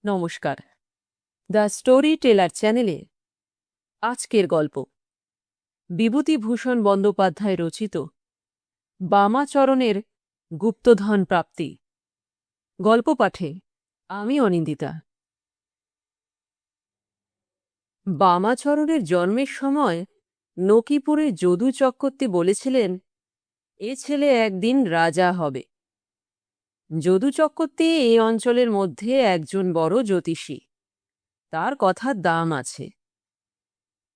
নমস্কার। The story teller চ্যানেলে আজকের গল্প বিভূতিভূষণ বন্দ্যোপাধ্যায় রচিত বামাচরণের গুপ্তধন প্রাপ্তি। গল্প পাঠে আমি অনিন্দিতা। বামাচরণের জন্মের সময় নকিপুরের যদু চক্রবর্তী বলেছিলেন, এ ছেলে একদিন রাজা হবে। যদু চক্রবর্তী এই অঞ্চলের মধ্যে একজন বড় জ্যোতিষী, তার কথার দাম আছে।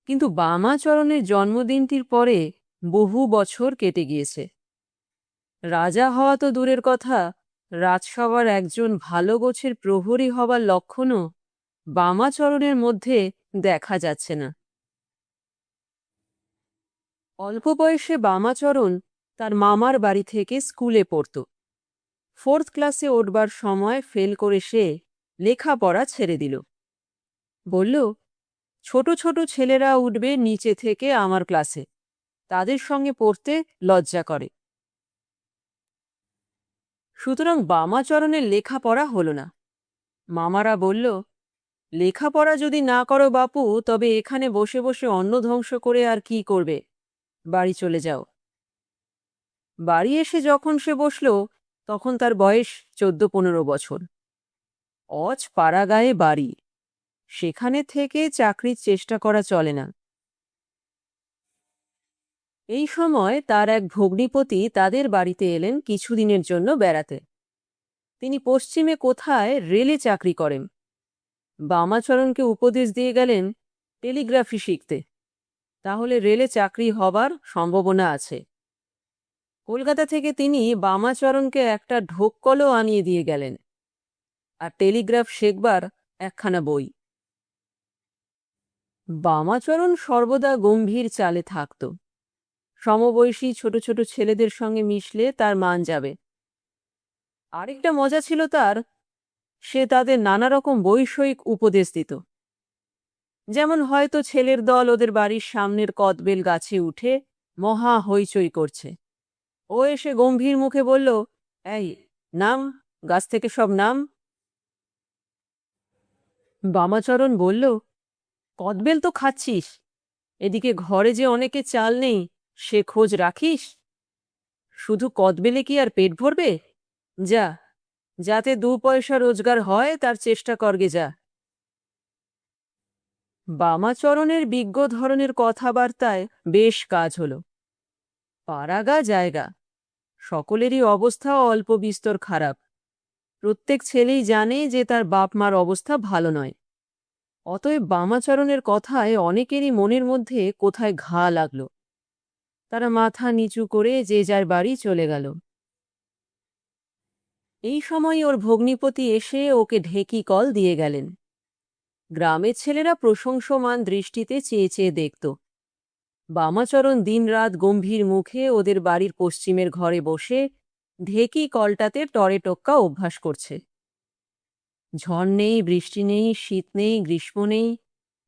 কিন্তু বামাচরণের জন্মদিনটির পরে বহু বছর কেটে গিয়েছে। রাজা হওয়া তো দূরের কথা, রাজসভার একজন ভালো গোছের প্রহরী হবার লক্ষণও বামাচরণের মধ্যে দেখা যাচ্ছে না। অল্প বয়সে বামাচরণ তার মামার বাড়ি থেকে স্কুলে পড়ত। 4th ক্লাসে উঠবার সময় ফেল করে সে লেখাপড়া ছেড়ে দিল। বলল, ছোট ছোট ছেলেরা উঠবে নিচে থেকে আমার ক্লাসে, তাদের সঙ্গে পড়তে লজ্জা করে। সুতরাং বামাচরণের লেখাপড়া হল না। মামারা বলল, লেখাপড়া যদি না করো বাপু, তবে এখানে বসে বসে অন্ন ধ্বংস করে আর কি করবে, বাড়ি চলে যাও। বাড়ি এসে যখন সে বসল, তখন তার বয়স 14-15 বছর। অজ পাড়াগাঁয়ে বাড়ি, সেখানে থেকে চাকরির চেষ্টা করা চলে না। এই সময় তার এক ভগ্নিপতি তাদের বাড়িতে এলেন কিছুদিনের জন্য বেড়াতে। তিনি পশ্চিমে কোথায় রেলে চাকরি করেন। বামাচরণকে উপদেশ দিয়ে গেলেন টেলিগ্রাফি শিখতে, তাহলে রেলে চাকরি হবার সম্ভাবনা আছে। কলকাতা থেকে তিনি বামাচরণকে একটা ঢোককলও আনিয়ে দিয়ে গেলেন, আর টেলিগ্রাফ শেখবার একখানা বই। বামাচরণ সর্বদা গম্ভীর চালে থাকত। সমবয়সী ছোট ছোট ছেলেদের সঙ্গে মিশলে তার মান যাবে। আরেকটা মজা ছিল তার, সে তাদের নানা রকম বৈষয়িক উপদেশ দিত। যেমন হয়তো ছেলের দল ওদের বাড়ির সামনের কদবেল গাছে উঠে মহা হইচই করছে, ও এসে গম্ভীর মুখে বলল, এই নাম, গাছ থেকে সব নাম। বামাচরণ বলল, কদবেল তো খাচ্ছিস, এদিকে ঘরে যে অনেকে চাল নেই সে খোঁজ রাখিস? শুধু কদবেলে কি আর পেট ভরবে? যা, যাতে 2 পয়সা রোজগার হয় তার চেষ্টা করগে যা। বামাচরণের বিজ্ঞ ধরনের কথাবার্তায় বেশ কাজ হল। পাড়াগা জায়গা, সকলেরই অবস্থা অল্প বিস্তর খারাপ। প্রত্যেক ছেলেই জানে যে তার বাপ মার অবস্থা ভালো নয়। অতএব বামাচরণের কথায় অনেকেরই মনের মধ্যে কোথায় ঘা লাগল। তারা মাথা নিচু করে যে যার বাড়ি চলে গেল। এই সময় ওর ভগ্নিপতি এসে ওকে ঢেকি কল দিয়ে গেলেন। গ্রামের ছেলেরা প্রশংসমান দৃষ্টিতে চেয়ে চেয়ে দেখত। বামাচরণ দিনরাত গম্ভীর মুখে ওদের বাড়ির পশ্চিমের ঘরে বসে ঢেকি কলটাতে টরে টোক্কা অভ্যাস করছে। ঝড় নেই, বৃষ্টি নেই, শীত নেই, গ্রীষ্ম নেই,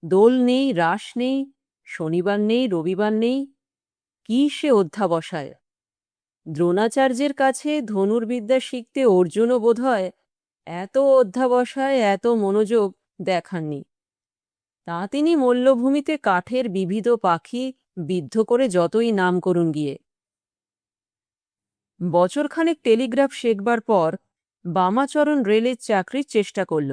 দোল নেই, রাস নেই, শনিবার নেই, রবিবার নেই, কি সে অধ্যাবসায়! দ্রোণাচার্যের কাছে ধনুর্বিদ্যা শিখতে অর্জুনও বোধহয় এত অধ্যাবসায়, এত মনোযোগ দেখাননি। তা তিনি মল্লভূমিতে কাঠের বিবিধ পাখি বিদ্ধ করে যতই নাম করুন গিয়ে। বছরখানেক টেলিগ্রাফ শেখবার পর বামাচরণ রেলের চাকরির চেষ্টা করল,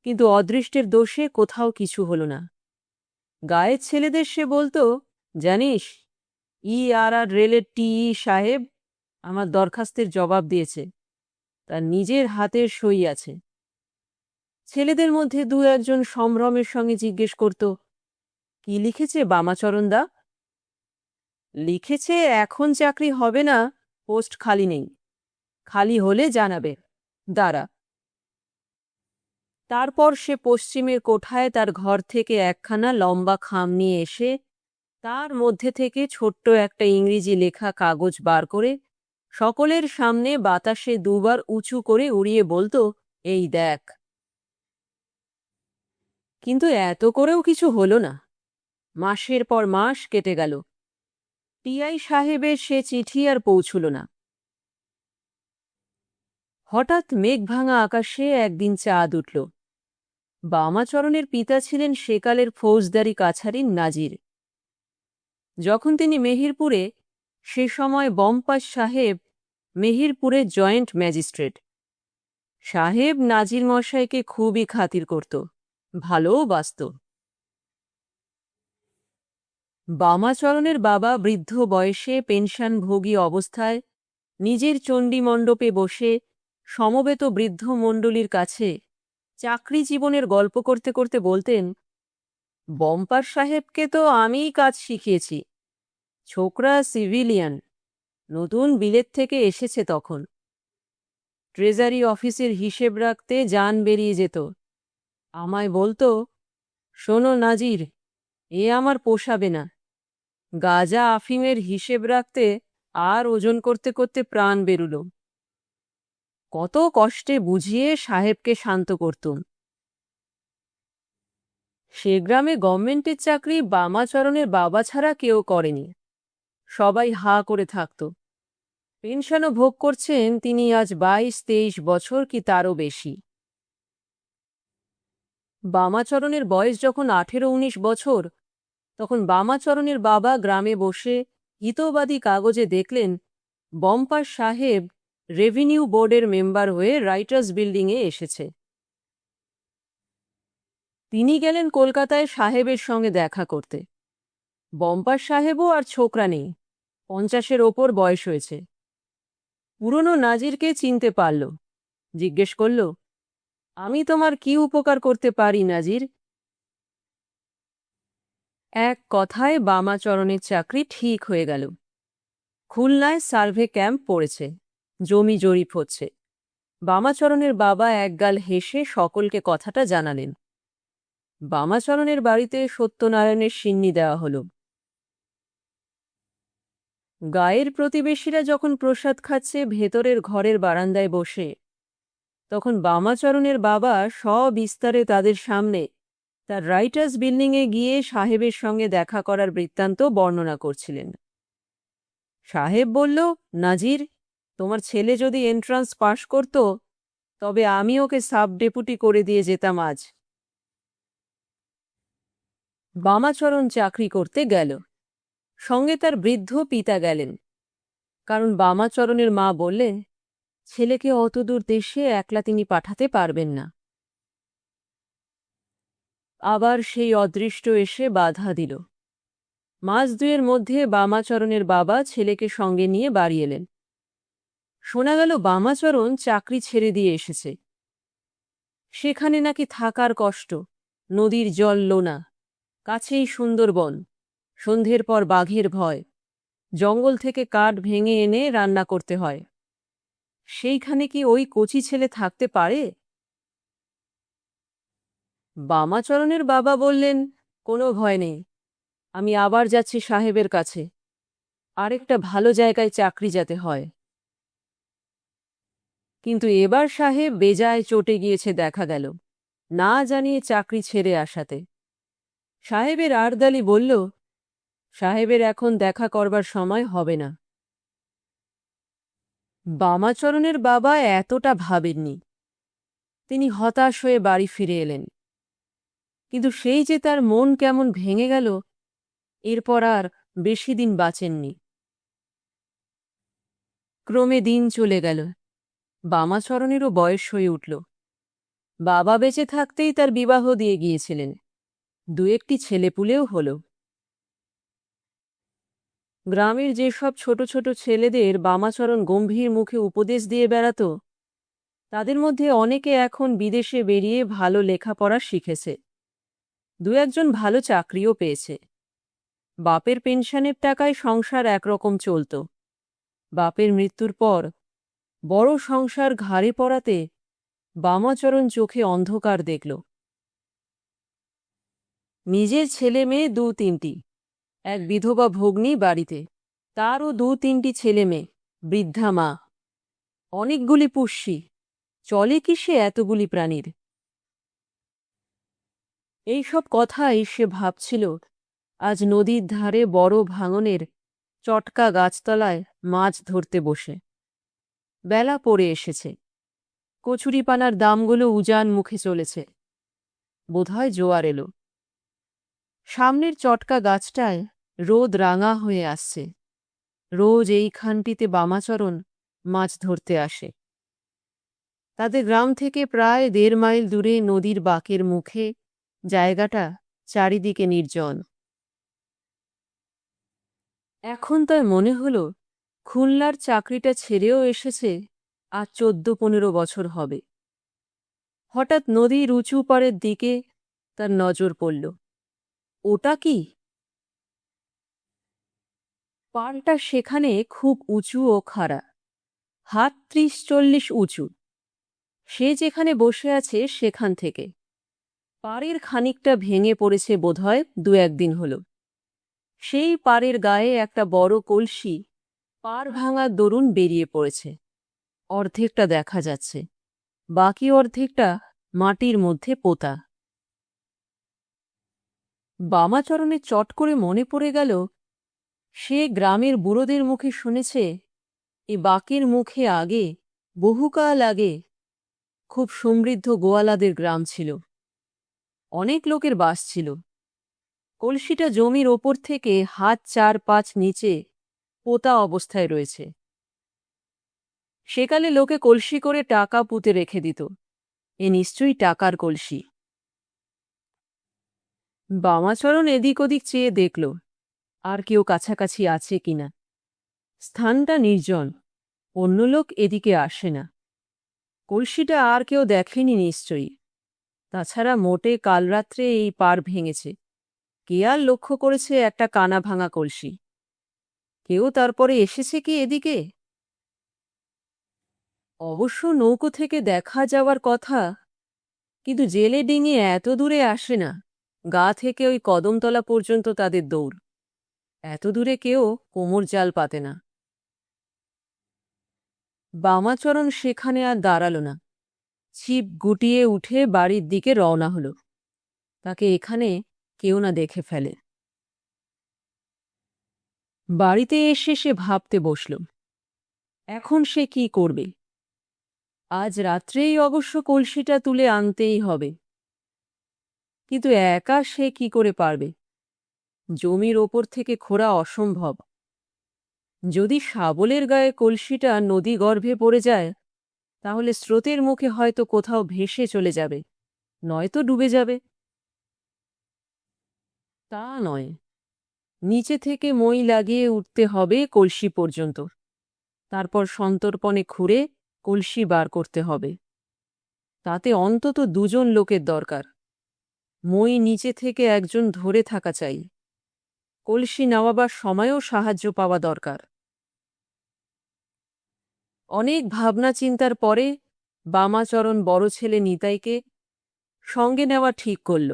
কিন্তু অদৃষ্টের দোষে কোথাও কিছু হল না। গায়ের ছেলেদের সে বলতো, জানিস, আর রেলের সাহেব আমার দরখাস্তের জবাব দিয়েছে, তার নিজের হাতের সই আছে। ছেলেদের মধ্যে 2-1 সম্ভ্রমের সঙ্গে জিজ্ঞেস করত, কি লিখেছে বামাচরণ দা? লিখেছে, এখন চাকরি হবে না, পোস্ট খালি নেই, খালি হলে জানাবে, দাঁড়া। তারপর সে পশ্চিমের কোঠায় তার ঘর থেকে একখানা লম্বা খাম নিয়ে এসে তার মধ্যে থেকে ছোট্ট একটা ইংরেজি লেখা কাগজ বার করে সকলের সামনে বাতাসে 2 বার উঁচু করে উড়িয়ে বলতো, এই দেখ। কিন্তু এত করেও কিছু হলো না। মাসের পর মাস কেটে গেল। সাহেবের সে চিঠি আর পৌঁছল না। হঠাৎ মেঘভাঙা আকাশে একদিন চাঁদ উঠল। বামাচরণের পিতা ছিলেন সেকালের ফৌজদারি কাছারির নাজির। যখন তিনি মেহিরপুরে, সে সময় বম্পাস সাহেব মেহিরপুরের জয়েন্ট ম্যাজিস্ট্রেট। সাহেব নাজির মশাইকে খুবই খাতির করত, ভালোও বাসত। বামাচরণের বাবা বৃদ্ধ বয়সে পেনশনভোগী অবস্থায় নিজের চণ্ডীমণ্ডপে বসে সমবেত বৃদ্ধ মণ্ডলীর কাছে চাকরি জীবনের গল্প করতে করতে বলতেন, বম্পার সাহেবকে তো আমিই কাজ শিখিয়েছি। ছোকরা সিভিলিয়ান, নতুন বিলেত থেকে এসেছে তখন। ট্রেজারি অফিসের হিসেব রাখতে জান বেরিয়ে যেত। আমায় বলতো, শোনো নাজির, এ আমার পোষাবে না। গাঁজা আফিমের হিসেব রাখতে আর ওজন করতে করতে প্রাণ বেরুল। কত কষ্টে বুঝিয়ে সাহেবকে শান্ত করতুম। সে গ্রামে গভর্নমেন্টের চাকরি বামাচরণের বাবা ছাড়া কেউ করেনি। সবাই হা করে থাকত। পেনশনও ভোগ করছেন তিনি আজ 22-23 বছর কি তারও বেশি। বামাচরণের বয়স যখন 18-19 বছর, তখন বামাচরণের বাবা গ্রামে বসে হিতবাদী কাগজে দেখলেন বম্পার সাহেব রেভিনিউ বোর্ডের মেম্বার হয়ে রাইটার্স বিল্ডিংয়ে এসেছে। তিনি গেলেন কলকাতায় সাহেবের সঙ্গে দেখা করতে। বম্পার সাহেবও আর ছোকরা নেই, 50-এর ওপর বয়স হয়েছে। পুরনো নাজিরকে চিনতে পারল। জিজ্ঞেস করল, আমি তোমার কি উপকার করতে পারি নাজির? এক কথায় বামাচরণের চাকরি ঠিক হয়ে গেল। খুলনায় সার্ভে ক্যাম্প পড়েছে, জমি জরিপ হচ্ছে। বামাচরণের বাবা একগাল হেসে সকলকে কথাটা জানালেন। বামাচরণের বাড়িতে সত্যনারায়ণের সিন্নি দেওয়া হল। গায়ের প্রতিবেশীরা যখন প্রসাদ খাচ্ছে ভেতরের ঘরের বারান্দায় বসে, তখন বামাচরণের বাবা সবিস্তারে তাদের সামনে তার রাইটার্স বিল্ডিংয়ে গিয়ে সাহেবের সঙ্গে দেখা করার বৃত্তান্ত বর্ণনা করছিলেন। সাহেব বলল, নাজির, তোমার ছেলে যদি এন্ট্রান্স পাশ করত, তবে আমি ওকে সাব ডেপুটি করে দিয়ে যেতাম আজ। বামাচরণ চাকরি করতে গেল। সঙ্গে তার বৃদ্ধ পিতা গেলেন। কারণ বামাচরণের মা বললেন, ছেলেকে অতদূর দেশে একলা তিনি পাঠাতে পারবেন না। আবার সেই অদৃষ্ট এসে বাধা দিল। মাস দুয়ের মধ্যে বামাচরণের বাবা ছেলেকে সঙ্গে নিয়ে বাড়ি এলেন। শোনা গেল বামাচরণ চাকরি ছেড়ে দিয়ে এসেছে। সেখানে নাকি থাকার কষ্ট, নদীর জল লোনা, কাছেই সুন্দরবন, সন্ধ্যের পর বাঘের ভয়, জঙ্গল থেকে কাঠ ভেঙে এনে রান্না করতে হয়। সেইখানে কি ওই কচি ছেলে থাকতে পারে? বামাচরণের বাবা বললেন, কোনো ভয় নেই, আমি আবার যাচ্ছি সাহেবের কাছে। আরেকটা ভালো জায়গায় চাকরি যাতে হয়। কিন্তু এবার সাহেব বেজায় চটে গিয়েছে দেখা গেল, না জানিয়ে চাকরি ছেড়ে আসাতে। সাহেবের আরদালি বলল, সাহেবের এখন দেখা করবার সময় হবে না। বামাচরণের বাবা এতটা ভাবেননি। তিনি হতাশ হয়ে বাড়ি ফিরে এলেন। কিন্তু সেই যে তার মন কেমন ভেঙে গেল, এরপর আর বেশি দিন বাঁচেননি। ক্রমে দিন চলে গেল। বামাচরণেরও বয়স হয়ে উঠল। বাবা বেঁচে থাকতেই তার বিবাহ দিয়ে গিয়েছিলেন। 2-1টি ছেলেপুলেও হল। গ্রামের যেসব ছোট ছোট ছেলেদের বামাচরণ গম্ভীর মুখে উপদেশ দিয়ে বেড়াত, তাদের মধ্যে অনেকে এখন বিদেশে বেরিয়ে ভালো লেখাপড়া শিখেছে। 2-1জন ভালো চাকরিও পেয়েছে। বাপের পেনশনের টাকায় সংসার একরকম চলত। বাপের মৃত্যুর পর বড় সংসার ঘাড়ে পড়াতে বামাচরণ চোখে অন্ধকার দেখল। নিজের ছেলে মেয়ে 2-3টি, এক বিধবা ভগ্নী বাড়িতে, তারও 2-3টি ছেলে মেয়ে, বৃদ্ধা মা, অনেকগুলি পুষ্যি। চলে কি সে এতগুলি প্রাণীর? এইসব কথাই সে ভাবছিল আজ নদীর ধারে বড় ভাঙনের চটকা গাছতলায় মাছ ধরতে বসে। বেলা পড়ে এসেছে। কচুরিপানার দামগুলো উজান মুখে চলেছে। বোধহয় জোয়ার এলো। সামনের চটকা গাছটায় রোদ রাঙা হয়ে আসছে। রোজ এইখানটিতে বামাচরণ মাছ ধরতে আসে। তাদের গ্রাম থেকে প্রায় ১.৫ মাইল দূরে নদীর বাঁকের মুখে, জায়গাটা চারিদিকে নির্জন। এখন তার মনে হল খুলনার চাকরিটা ছেড়েও এসেছে আর ১৪-১৫ বছর হবে। হঠাৎ নদীর উঁচু পাড়ের দিকে তার নজর পড়ল। ওটা কি? পাড়টা সেখানে খুব উঁচু ও খাড়া, হাত ৩০-৪০ উঁচু। সে যেখানে বসে আছে সেখান থেকে পাড়ের খানিকটা ভেঙে পড়েছে বোধহয় ২-১ দিন হল। সেই পাড়ের গায়ে একটা বড় কলসি পাড় ভাঙার দরুন বেরিয়ে পড়েছে। অর্ধেকটা দেখা যাচ্ছে, বাকি অর্ধেকটা মাটির মধ্যে পোতা। বামাচরণে চট করে মনে পড়ে গেল সে গ্রামের বুড়োদের মুখে শুনেছে এ বাঁকের মুখে আগে, বহুকাল আগে, খুব সমৃদ্ধ গোয়ালাদের গ্রাম ছিল। অনেক লোকের বাস ছিল। কলসিটা জমির ওপর থেকে হাত ৪-৫ নিচে পোতা অবস্থায় রয়েছে। সেকালে লোকে কলসি করে টাকা পুঁতে রেখে দিত। এ নিশ্চয়ই টাকার কলসি। বামাচরণ এদিক ওদিক চেয়ে দেখল আর কেউ কাছাকাছি আছে কিনা। স্থানটা নির্জন, অন্য লোক এদিকে আসে না। কলসিটা আর কেউ দেখেনি নিশ্চয়ই। তাছাড়া মোটে কাল রাত্রে এই পাড় ভেঙেছে। কে আর লক্ষ্য করেছে একটা কানা ভাঙা কলসি? কেউ তারপরে এসেছে কি এদিকে? অবশ্য নৌকো থেকে দেখা যাওয়ার কথা, কিন্তু জেলে ডিঙিয়ে এত দূরে আসে না। গা থেকে ওই কদমতলা পর্যন্ত তাদের দৌড়। এত দূরে কেউ কোমর জাল পাতে না। বামাচরণ সেখানে আর দাঁড়াল না। ছিপ গুটিয়ে উঠে বাড়ির দিকে রওনা হল। তাকে এখানে কেউ না দেখে ফেলে। বাড়িতে এসে সে ভাবতে বসল, এখন সে কি করবে। আজ রাত্রেই অবশ্য কলসিটা তুলে আনতেই হবে। কিন্তু একা সে কি করে পারবে? জমির ওপর থেকে খোঁড়া অসম্ভব। যদি শাবলের গায়ে কলসিটা নদী গর্ভে পড়ে যায়, তাহলে স্রোতের মুখে হয়তো কোথাও ভেসে চলে যাবে, নয়তো ডুবে যাবে। তা নয়, নিচে থেকে মই লাগিয়ে উঠতে হবে কলসি পর্যন্ত। তারপর সন্তর্পণে খুঁড়ে কলসি বার করতে হবে। তাতে অন্তত ২ জন লোকের দরকার। মই নিচে থেকে একজন ধরে থাকা চাই। কলসি নামাবার সময়ও সাহায্য পাওয়া দরকার। অনেক ভাবনা চিন্তার পরে বামাচরণ বড় ছেলে নিতাইকে সঙ্গে নেওয়া ঠিক করল।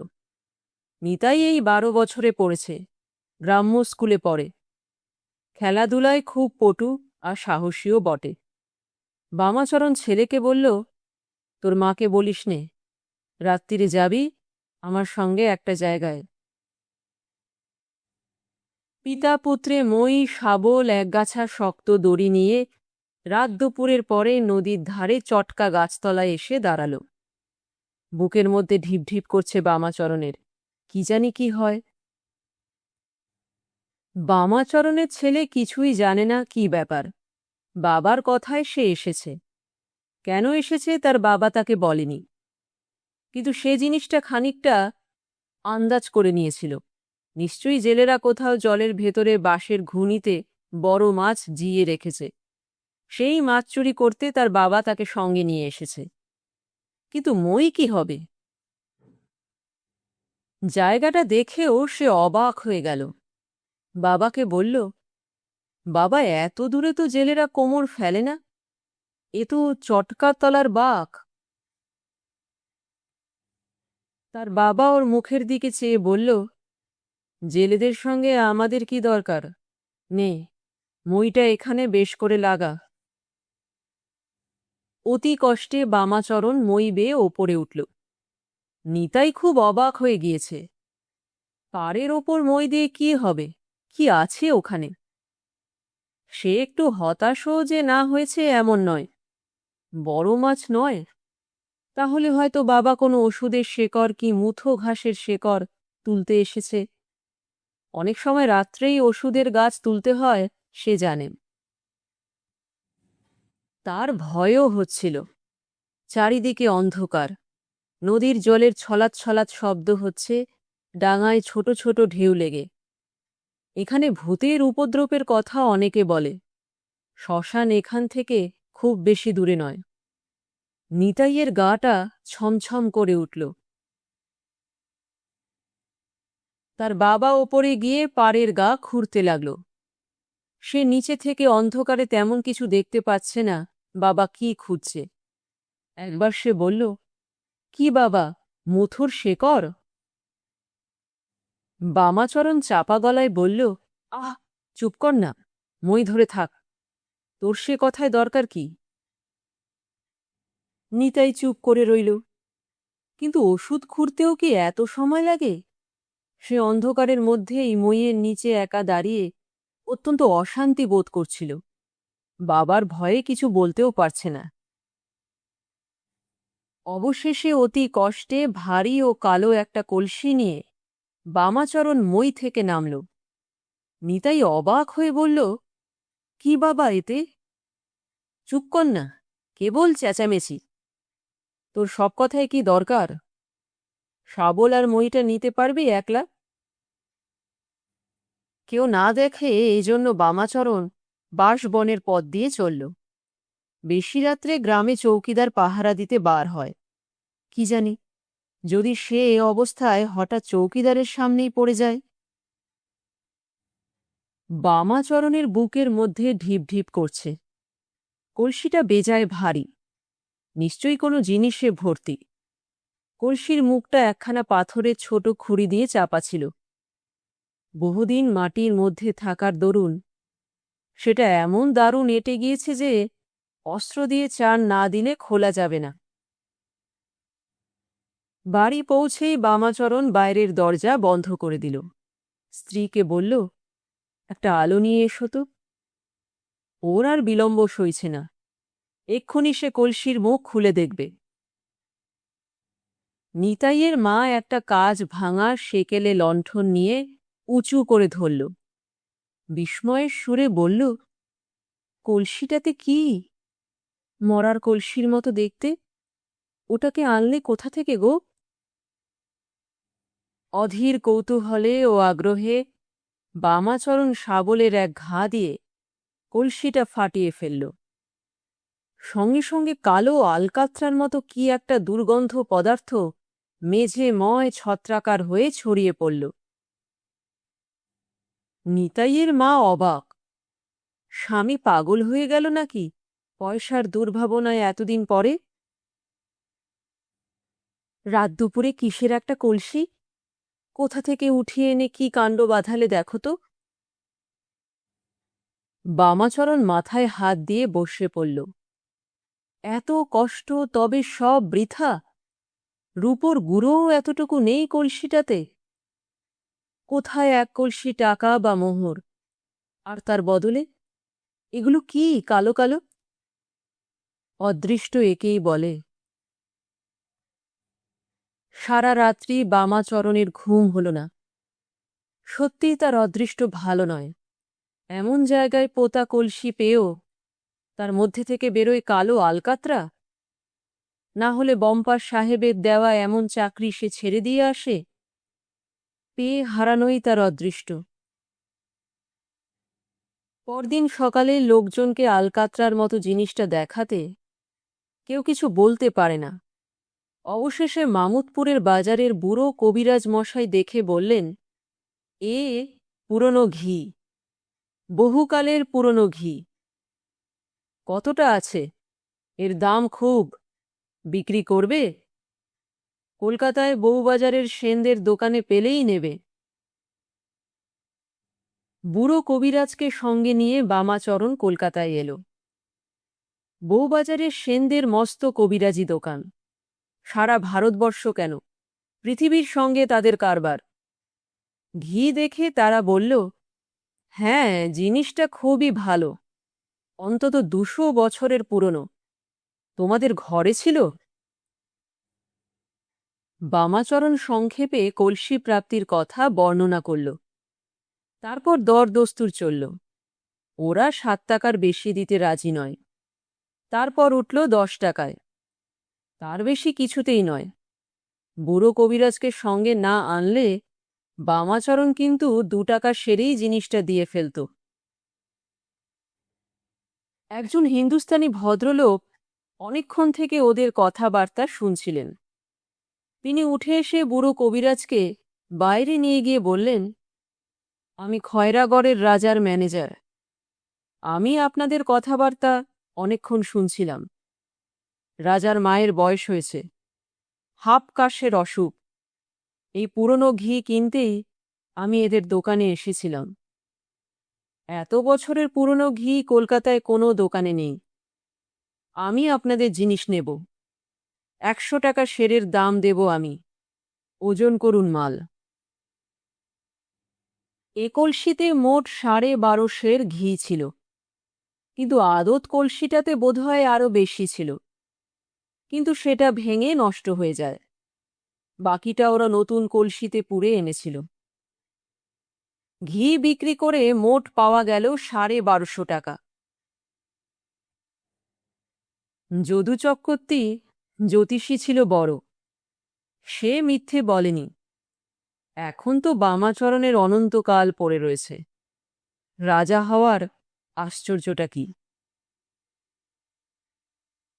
নিতাই এই ১২ বছরে পড়েছে, গ্রাম্য স্কুলে পড়ে। খেলাধুলায় খুব পটু আর সাহসীও বটে। বামাচরণ ছেলেকে বলল, তোর মাকে বলিস নে, রাত্রিরে যাবি আমার সঙ্গে একটা জায়গায়। পিতা পুত্রে মই, শাবল, একগাছা শক্ত দড়ি নিয়ে রাত দুপুরের পরে নদীর ধারে চটকা গাছতলায় এসে দাঁড়াল। বুকের মধ্যে ঢিপঢিপ করছে বামাচরণের, কি জানি কি হয়। বামাচরণের ছেলে কিছুই জানে না কি ব্যাপার। বাবার কথায় সে এসেছে। কেন এসেছে তার বাবা তাকে বলেনি, কিন্তু সে জিনিসটা খানিকটা আন্দাজ করে নিয়েছিল। নিশ্চয়ই জেলেরা কোথাও জলের ভেতরে বাঁশের ঘুনিতে বড় মাছ জিয়ে রেখেছে। সেই মাছ চুরি করতে তার বাবা তাকে সঙ্গে নিয়ে এসেছে। কিন্তু মই কি হবে? জায়গাটা দেখেও সে অবাক হয়ে গেল। বাবাকে বলল, বাবা, এত দূরে তো জেলেরা কোমর ফেলে না, এ তো চটকার তলার বাঁক। তার বাবা ওর মুখের দিকে চেয়ে বলল, জেলেদের সঙ্গে আমাদের কি দরকার? নে, মইটা এখানে বেশ করে লাগা। অতি কষ্টে বামাচরণ মই বেয়ে ওপরে উঠল। নিতাই খুব অবাক হয়ে গিয়েছে। পাড়ের ওপর মই দিয়ে কি হবে? কি আছে ওখানে? সে একটু হতাশও যে না হয়েছে এমন নয়। বড় মাছ নয়, তাহলে হয়তো বাবা কোনো ওষুধের শেকড় কি মুথো ঘাসের শেকড় তুলতে এসেছে। অনেক সময় রাত্রেই ওষুধের গাছ তুলতে হয়, সে জানে। তার ভয়ও হচ্ছিল। চারিদিকে অন্ধকার, নদীর জলের ছলাৎ ছলাৎ শব্দ হচ্ছে, ডাঙায় ছোট ছোট ঢেউ লেগে। এখানে ভূতের উপদ্রবের কথা অনেকে বলে। শ্মশান এখান থেকে খুব বেশি দূরে নয়। নিতাইয়ের গাটা ছমছম করে উঠল। তার বাবা ওপরে গিয়ে পাড়ের গা খুঁড়তে লাগল। সে নিচে থেকে অন্ধকারে তেমন কিছু দেখতে পাচ্ছে না বাবা কি খুঁজছে। একবার সে বলল, কি বাবা, মুথোর শেকড়? বামাচরণ চাপা গলায় বলল, আহ, চুপ কর না, মই ধরে থাক, তোর সে কথায় দরকার কি? নিতাই চুপ করে রইল। কিন্তু ওষুধ খুঁড়তেও কি এত সময় লাগে? সে অন্ধকারের মধ্যেই মইয়ের নিচে একা দাঁড়িয়ে অত্যন্ত অশান্তি বোধ করছিল। বাবার ভয়ে কিছু বলতেও পারছে না। অবশেষে অতি কষ্টে ভারী ও কালো একটা কলসি নিয়ে বামাচরণ মই থেকে নামল। নিতাই অবাক হয়ে বলল, কি বাবা এতে? চুপ কর না, কেবল চেঁচামেচি। তোর সব কথায় কি দরকার? শাবল আর মইটা নিতে পারবি একলা? কেউ না দেখে এই জন্য বামাচরণ বাঁশবনের পথ দিয়ে চলল। বেশি রাত্রে গ্রামে চৌকিদার পাহারা দিতে বার হয়। কি জানি, যদি সে এ অবস্থায় হঠাৎ চৌকিদারের সামনেই পড়ে যায়। বামাচরণের বুকের মধ্যে ঢিপ ঢিপ করছে। কলসিটা বেজায় ভারী, নিশ্চয়ই কোনো জিনিসে ভর্তি। কলসির মুখটা একখানা পাথরের ছোট খুঁড়ি দিয়ে চাপা ছিল। বহুদিন মাটির মধ্যে থাকার দরুন সেটা এমন দারুণ এঁটে গিয়েছে যে অস্ত্র দিয়ে চার না দিলে খোলা যাবে না। বাড়ি পৌঁছেই বামাচরণ বাইরের দরজা বন্ধ করে দিল। স্ত্রীকে বলল, একটা আলো নিয়ে এসো তো। ওর আর বিলম্ব সইছে না, এক্ষুনি সে কলসির মুখ খুলে দেখবে। নিতাইয়ের মা একটা কাজ ভাঙা সেকেলে লণ্ঠন নিয়ে উঁচু করে ধরল। বিস্ময়ের সুরে বলল, কলসিটাতে কি? মরার কলসির মতো দেখতে। ওটাকে আনলে কোথা থেকে গো? অধীর কৌতূহলে ও আগ্রহে বামাচরণ শাবলের এক ঘা দিয়ে কলসিটা ফাটিয়ে ফেলল। সঙ্গে সঙ্গে কালো আলকাত্রার মতো কি একটা দুর্গন্ধ পদার্থ মেঝে ময় ছত্রাকার হয়ে ছড়িয়ে পড়ল। নিতাইয়ের মা অবাক। স্বামী পাগল হয়ে গেল নাকি পয়সার দুর্ভাবনায় এতদিন পরে? রাত দুপুরে কিসের একটা কলসি? কোথা থেকে উঠিয়ে এনে কি কাণ্ড বাঁধালে দেখো তো। বামাচরণ মাথায় হাত দিয়ে বসে পড়ল। এত কষ্ট, তবে সব বৃথা? রূপোর গুঁড়োও এতটুকু নেই কলসিটাতে? কোথায় এক কলসি টাকা বা মোহর? আর তার বদলে এগুলো কি কালো কালো? অদৃষ্ট একেই বলে। সারা রাত্রি বামাচরণের ঘুম হল না। সত্যিই তার অদৃষ্ট ভালো নয়। এমন জায়গায় পোতা কলসি পেয়েও তার মধ্যে থেকে বেরোয় কালো আলকাতরা। না হলে বম্পার সাহেবের দেওয়া এমন চাকরি সে ছেড়ে দিয়ে আসে? পেয়ে হারানোই তার অদৃষ্ট। পরদিন সকালে লোকজনকে আলকাতরার মতো জিনিসটা দেখাতে কেউ কিছু বলতে পারে না। অবশেষে মামুদপুরের বাজারের বুড়ো কবিরাজ মশাই দেখে বললেন, এ পুরনো ঘি, বহুকালের পুরনো ঘি। কতটা আছে? এর দাম খুব, বিক্রি করবে? কলকাতায় বউবাজারের সেনদের দোকানে পেলেই নেবে। বুড়ো কবিরাজকে সঙ্গে নিয়ে বামাচরণ কলকাতায় এলো। বউবাজারের সেনদের মস্ত কবিরাজি দোকান। সারা ভারতবর্ষ কেন, পৃথিবীর সঙ্গে তাদের কারবার। ঘি দেখে তারা বলল, হ্যাঁ, জিনিসটা খুবই ভালো, অন্তত 200 বছরের পুরনো। তোমাদের ঘরে ছিল? বামাচরণ সংক্ষেপে কলসি প্রাপ্তির কথা বর্ণনা করল। তারপর দরদস্তুর চলল। ওরা 7 টাকার বেশি দিতে রাজি নয়। তারপর উঠল 10 টাকায়। তার বেশি কিছুতেই নয়। বুড়ো কবিরাজকে সঙ্গে না আনলে বামাচরণ কিন্তু 2 টাকা সেরেই জিনিসটা দিয়ে ফেলত। একজন হিন্দুস্তানি ভদ্রলোক অনেকক্ষণ থেকে ওদের কথাবার্তা শুনছিলেন। তিনি উঠে এসে বুড়ো কবিরাজকে বাইরে নিয়ে গিয়ে বললেন, আমি খয়রাগড়ের রাজার ম্যানেজার। আমি আপনাদের কথাবার্তা অনেকক্ষণ শুনছিলাম। রাজার মায়ের বয়স হয়েছে, হাঁপ কাশের অসুখ। এই পুরনো ঘি কিনতেই আমি এদের দোকানে এসেছিলাম। এত বছরের পুরনো ঘি কলকাতায় কোনো দোকানে নেই। আমি আপনাদের জিনিস নেব। 100 টাকা সেরের দাম দেব আমি। ওজন করুন মাল। এ কলসিতে মোট 12.5 সের ঘি ছিল, কিন্তু আদত কলসিটাতে বোধহয় আরও বেশি ছিল। কিন্তু সেটা ভেঙে নষ্ট হয়ে যায়। বাকিটা ওরা নতুন কলসিতে পুরে এনেছিল। ঘি বিক্রি করে মোট পাওয়া গেল 1250 টাকা। যদু চক্রবর্তী জ্যোতিষী ছিল বড়। সে মিথ্যে বলেনি। এখন তো বামাচরণের অনন্তকাল পড়ে রয়েছে। রাজা হওয়ার আশ্চর্যটা কি?